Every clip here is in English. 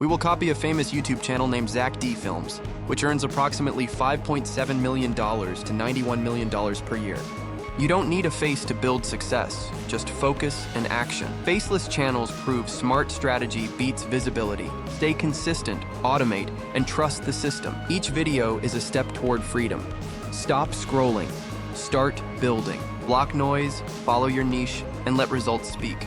We will copy a famous YouTube channel named Zack D Films, which earns approximately $5.7 million to $91 million per year. You don't need a face to build success, just focus and action. Faceless channels prove smart strategy beats visibility. Stay consistent, automate, and trust the system. Each video is a step toward freedom. Stop scrolling. Start building. Block noise, follow your niche, and let results speak.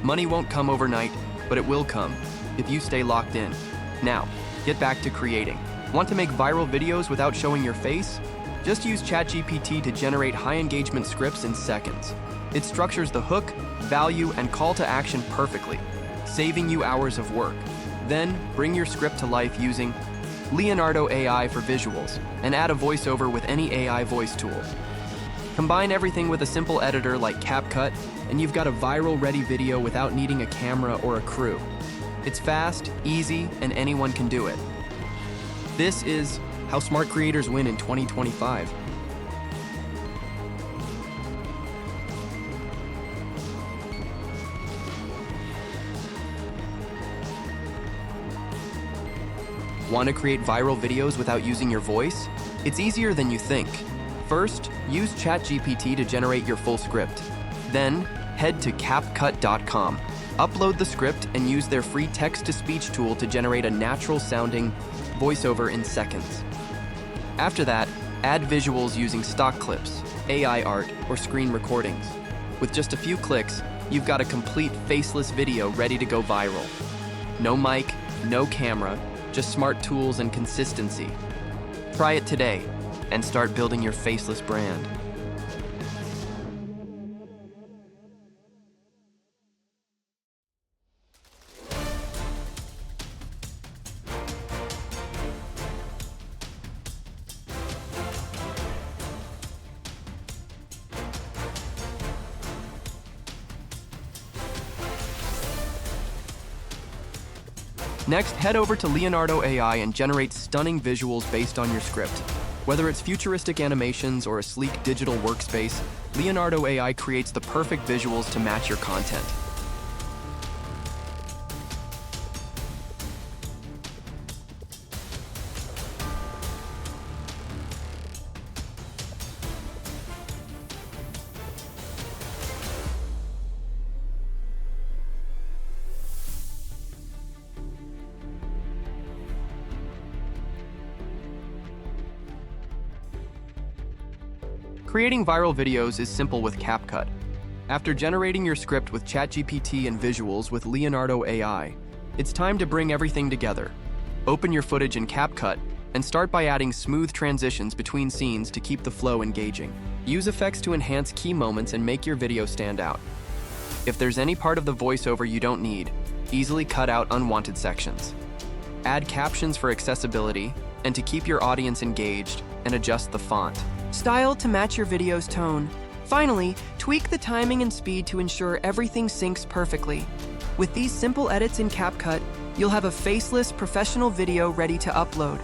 Money won't come overnight, but it will come if you stay locked in. Now, get back to creating. Want to make viral videos without showing your face? Just use ChatGPT to generate high-engagement scripts in seconds. It structures the hook, value, and call to action perfectly, saving you hours of work. Then, bring your script to life using Leonardo AI for visuals, and add a voiceover with any AI voice tool. Combine everything with a simple editor like CapCut, and you've got a viral-ready video without needing a camera or a crew. It's fast, easy, and anyone can do it. This is how smart creators win in 2025. Want to create viral videos without using your voice? It's easier than you think. First, use ChatGPT to generate your full script. Then, head to CapCut.com. Upload the script and use their free text-to-speech tool to generate a natural-sounding voiceover in seconds. After that, add visuals using stock clips, AI art, or screen recordings. With just a few clicks, you've got a complete faceless video ready to go viral. No mic, no camera, just smart tools and consistency. Try it today and start building your faceless brand. Next, head over to Leonardo AI and generate stunning visuals based on your script. Whether it's futuristic animations or a sleek digital workspace, Leonardo AI creates the perfect visuals to match your content. Creating viral videos is simple with CapCut. After generating your script with ChatGPT and visuals with Leonardo AI, it's time to bring everything together. Open your footage in CapCut and start by adding smooth transitions between scenes to keep the flow engaging. Use effects to enhance key moments and make your video stand out. If there's any part of the voiceover you don't need, easily cut out unwanted sections. Add captions for accessibility and to keep your audience engaged, and adjust the font. Style to match your video's tone. Finally, tweak the timing and speed to ensure everything syncs perfectly. With these simple edits in CapCut, you'll have a faceless, professional video ready to upload.